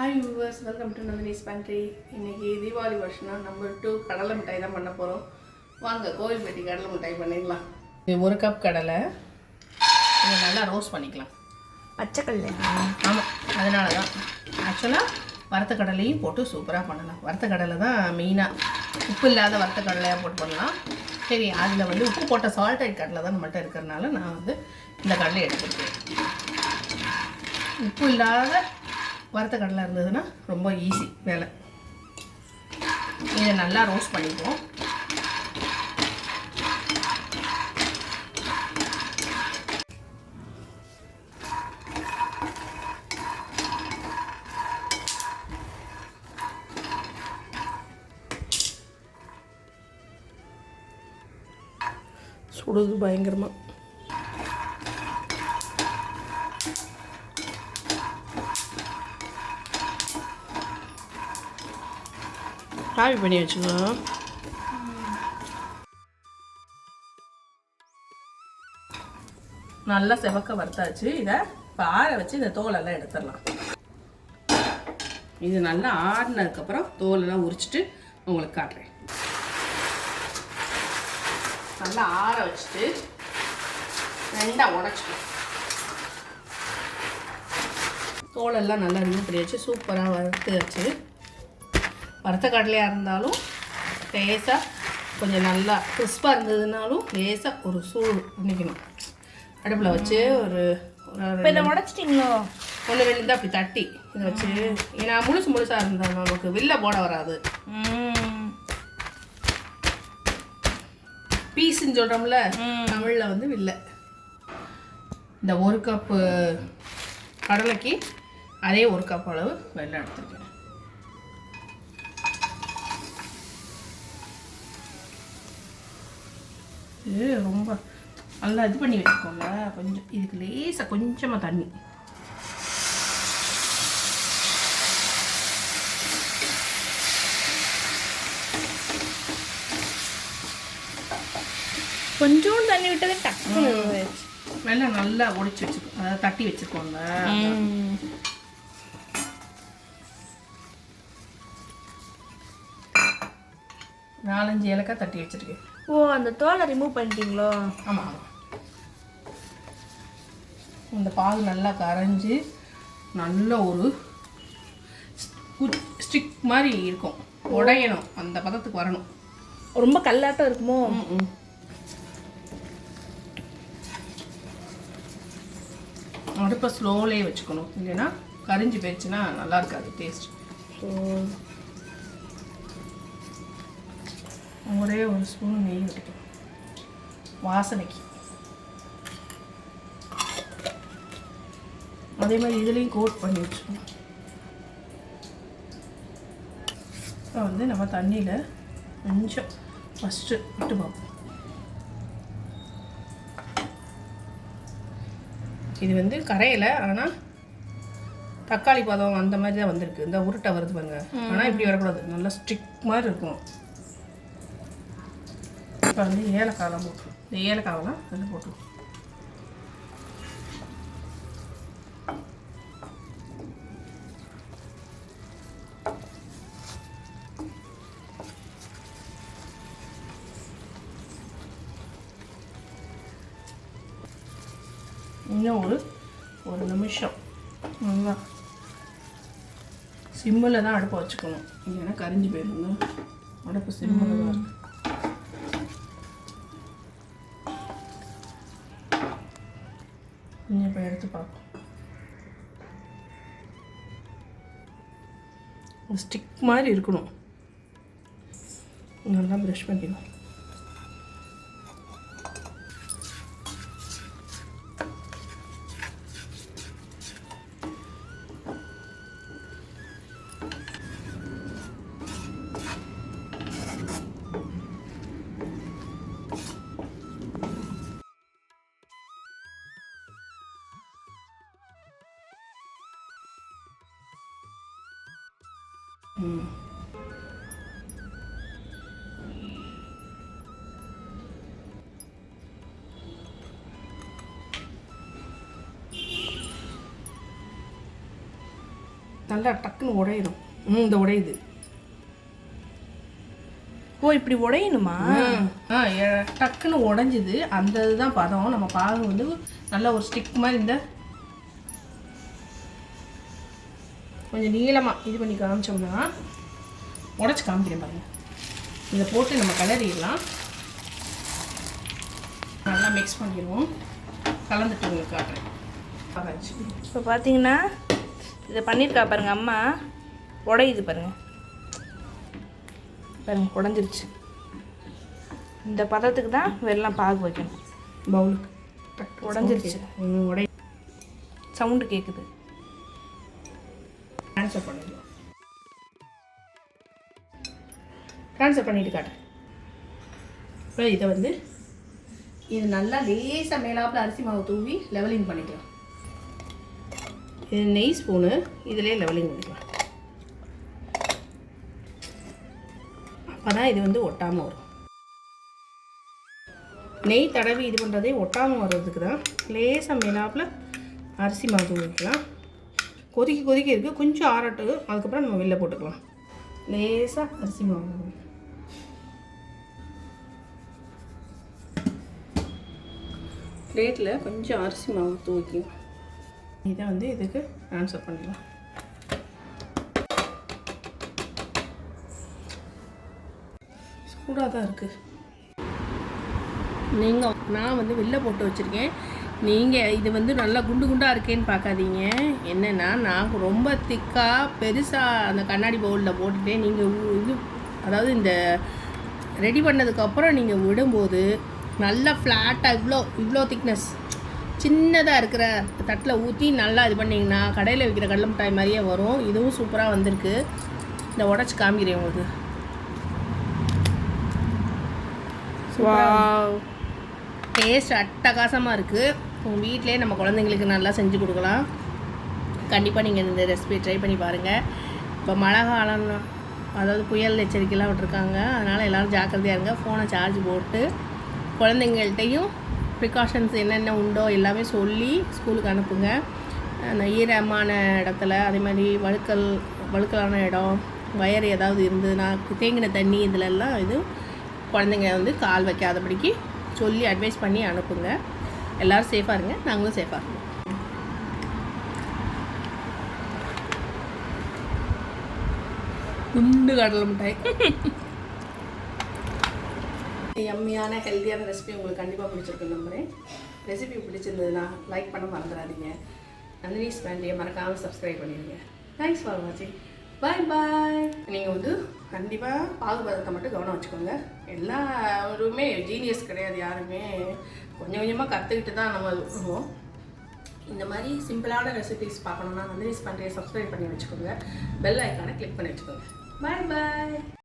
Hi viewers, welcome to Nandini's Pantry. இன்னைக்கு தீபாவளி வருஷம் number 2 கடலை மிட்டாய் தான் பண்ண போறோம். வாங்க கோவில்பட்டி கடலை மிட்டாய் பண்ணிடலாம். இது 1 கப் கடலை. இதை நல்லா ரோஸ்ட் பண்ணிக்கலாம். பச்சை கடலை. ஆமாம், அதனால தான் ஆக்சுவலாக வறுத்த கடலையும் போட்டு சூப்பராக பண்ணலாம். வறுத்த கடலை தான் மெயினாக, உப்பு இல்லாத வறுத்த கடலையாக போட்டு பண்ணலாம். சரி, அதில் வந்து உப்பு போட்ட சால்டட் கடலை தான் நம்மகிட்ட இருக்கிறதுனால நான் வந்து இந்த கடலை எடுத்துருக்கேன். உப்பு இல்லாத வறுத்த கடலை இருந்ததுன்னா ரொம்ப ஈஸி வேலை. இதை நல்லா ரோஸ்ட் பண்ணிக்குவோம். சுடுது பயங்கரமாக. காவி பண்ணி வச்சுக்கணும். நல்லா செவக்க வறுத்தாச்சு. இதை இப்போ ஆற வச்சு இந்த தோலெல்லாம் எடுத்துடலாம். இது நல்லா ஆறினதுக்கப்புறம் தோலெல்லாம் உரிச்சிட்டு உங்களுக்கு காட்டுறேன். நல்லா ஆற வச்சுட்டு ரெண்டாக உடச்சிக்கலாம். தோலெல்லாம் நல்லா ரிமூவ் பண்ணி வச்சு சூப்பராக வறுத்து வச்சு, வறுத்த கடலையாக இருந்தாலும் லேசாக கொஞ்சம் நல்லா கிறிஸ்பாக இருந்ததுனாலும் லேசாக ஒரு சூடு பண்ணிக்கணும். அடுப்பில் வச்சு ஒரு இதை உடச்சிட்டிங்களோ? 1-2 தான் அப்படி தட்டி இதை வச்சு, ஏன்னா முழுசாக இருந்தால் நமக்கு வெளில போட வராது. பீஸுன்னு சொல்கிறோம்ல தமிழில் வந்து வில்லை. இந்த 1 கப்பு கடலைக்கு அதே 1 கப் அளவு வெல்லம் எடுத்துருக்கேன். இது ரொம்ப நல்லா இது பண்ணி வச்சுக்கோங்க. கொஞ்சம் இதுக்கு லேசாக கொஞ்சமாக தண்ணி, கொஞ்சோண்டு தண்ணி விட்டது டக்குனு வெல்லம் நல்லா ஒடிச்சு வச்சுக்கோ, அதாவது தட்டி வச்சுக்கோங்க. 4-5 ஏலக்காய் தட்டி வச்சுருக்கேன். ஓ, அந்த தோலை ரிமூவ் பண்ணிட்டீங்களோ? ஆமாம் ஆமாம். இந்த பால் நல்லா கரைஞ்சி நல்ல ஒரு ஸ்டிக் மாதிரி இருக்கும். உடையணும், அந்த பதத்துக்கு வரணும். ரொம்ப கல்லாட்டம் இருக்குமோ? அடுப்பை ஸ்லோலே வச்சுக்கணும், இல்லைன்னா கரிஞ்சு போயிடுச்சுன்னா நல்லா இருக்காது டேஸ்ட். ஒரே ஒரு ஸ்பூன் நெய் விட்டுக்கணும் வாசனைக்கு. அதே மாதிரி இதுலேயும் கோட் பண்ணி வச்சுக்கணும். இப்போ வந்து நம்ம தண்ணியில் கொஞ்சம் ஃபஸ்ட்டு விட்டு பார்ப்போம். இது வந்து கரையலை, ஆனால் தக்காளி பதம் அந்த மாதிரி தான் வந்திருக்கு. இந்த உருட்டை வருது பாருங்க. ஆனால் இப்படி வரக்கூடாது, நல்லா ஸ்டிக் மாதிரி இருக்கும். இப்போ வந்து ஏலக்காயெலாம் போட்டுரும். இந்த ஏலக்காயெல்லாம் அதில் போட்டுரும். இன்னும் ஒரு நிமிஷம் நல்லா சிம்மில் தான் அடுப்பை வச்சுக்கணும், இல்லைன்னா கரிஞ்சு போயிருங்க. அடுப்பு சிம்மில் தான் இருக்கு. கொஞ்சம் இப்போ எடுத்து பார்ப்போம். ஸ்டிக் மாதிரி இருக்கணும். நல்லா ப்ரஷ் பண்ணிக்கணும். நல்லா டக்குன்னு உடையிடும். இந்த உடையுது. ஓ இப்படி உடையணுமா? டக்குன்னு உடஞ்சிது. அந்த இதுதான் பதம். நம்ம பாகு வந்து நல்லா ஒரு ஸ்டிக் மாதிரி இந்த கொஞ்சம் நீளமாக இது பண்ணி காமிச்சோம்னா உடச்சி காமிக்கிறேன் பாருங்கள். இதை போட்டு நம்ம கிளறிடலாம். நல்லா மிக்ஸ் பண்ணிடுவோம். கலந்துட்டு உங்களுக்கு காட்டுறேன். இப்போ பார்த்தீங்கன்னா இதை பண்ணியிருக்கா பாருங்கள் அம்மா. உடையுது பாருங்கள். பாருங்கள் உடஞ்சிருச்சு. இந்த பதத்துக்கு தான் வெல்லம் பாகு வைக்கணும். பவுலுக்கு உடஞ்சிருச்சு. உடை சவுண்டு கேட்குது. ட்ரான்ஸ்ஃபர் பண்ணிடலாம். ட்ரான்ஸ்ஃபர் பண்ணிட்டு காட்டுறேன். இப்போ இதை வந்து இது நல்லா லேசாக மேலாப்பில் அரிசி மாவு தூவி லெவலிங் பண்ணிக்கலாம். இது நெய் ஸ்பூனு. இதிலே லெவலிங் பண்ணிக்கலாம். அப்போ தான் இது வந்து ஒட்டாமல் வரும். நெய் தடவி இது பண்ணுறதே ஒட்டாமல் வர்றதுக்கு தான். லேசாக மேலாப்பில் அரிசி மாவு தூவிக்கலாம். கொதிக்க இருக்குது. கொஞ்சம் ஆறட்டு. அதுக்கப்புறம் நம்ம வெளில போட்டுக்கலாம். லேசாக அரிசி மாவு பிளேட்டில் கொஞ்சம் அரிசி மாவு தூக்கிக்கலாம். இதை வந்து இதுக்கு ட்ரான்ஸ்ஃபர் பண்ணிடலாம். சூடாக தான் இருக்குது. நான் வந்து வெளில போட்டு வச்சுருக்கேன். நீங்கள் இது வந்து நல்லா குண்டு குண்டாக இருக்கேன்னு பார்க்காதீங்க. என்னென்னா நான் ரொம்ப திக்காக பெருசாக அந்த கண்ணாடி பவுலில் போட்டுட்டேன். நீங்கள் இது அதாவது இந்த ரெடி பண்ணதுக்கப்புறம் நீங்கள் விடும்போது நல்லா ஃப்ளாட்டாக இவ்வளோ திக்னஸ் சின்னதாக இருக்கிற தட்டில் ஊற்றி நல்லா இது பண்ணிங்கன்னா கடையில் வைக்கிற கடலை மிட்டாய் மாதிரியே வரும். இதுவும் சூப்பராக வந்திருக்கு. இந்த உடச்சி காமிக்கிறேன் உங்களுக்கு. டேஸ்ட் அட்டகாசமாக இருக்குது. உங்கள் வீட்டிலே நம்ம குழந்தைங்களுக்கு நல்லா செஞ்சு கொடுக்கலாம். கண்டிப்பாக நீங்கள் இந்த ரெசிபியை ட்ரை பண்ணி பாருங்கள். இப்போ மழை காலம், அதாவது புயல் எச்சரிக்கைலாம் விட்டுருக்காங்க. அதனால் எல்லோரும் ஜாக்கிரதையாக இருங்க. ஃபோனை சார்ஜ் போட்டு குழந்தைங்கள்ட்டையும் ப்ரிகாஷன்ஸ் என்னென்ன உண்டோ எல்லாமே சொல்லி ஸ்கூலுக்கு அனுப்புங்க. அந்த ஈரமான இடத்துல அதே மாதிரி வழுக்கலான இடம், வயர் ஏதாவது இருந்ததுன்னா, தேங்கின தண்ணி இதிலெல்லாம் இது குழந்தைங்க வந்து கால் வைக்காதபடிக்கு சொல்லி அட்வைஸ் பண்ணி அனுப்புங்க. எல்லோரும் சேஃபாக இருங்க. நாங்களும் சேஃபாக இருங்க. குண்டு கடலை மிட்டாய். எம்மியான ஹெல்த்தியான ரெசிபி உங்களுக்கு கண்டிப்பாக பிடிச்சிருக்குன்னு நம்புகிறேன். ரெசிபி பிடிச்சிருந்ததுன்னா லைக் பண்ண மறந்துடாதீங்க. நந்தினிஸ் ஃபேமிலியை மறக்காமல் சப்ஸ்கிரைப் பண்ணிடுங்க. தேங்க்ஸ் ஃபார் வாட்சிங். பாய் பாய். நீங்கள் வந்து கண்டிப்பாக பாகுபதத்தை மட்டும் கவனம் வச்சுக்கோங்க. எல்லாருமே ஜீனியஸ் கிடையாது. யாருமே கொஞ்சம் கொஞ்சமாக கற்றுக்கிட்டு தான் நம்ம பண்ணுவோம். இந்த மாதிரி சிம்பிளான ரெசிபிஸ் பார்க்கணுன்னா நந்தினிஸ் ஃபேமிலியை சப்ஸ்கிரைப் பண்ணி வச்சுக்கோங்க. பெல் ஐக்கானை கிளிக் பண்ணி வச்சுக்கோங்க. பாய் பாய்.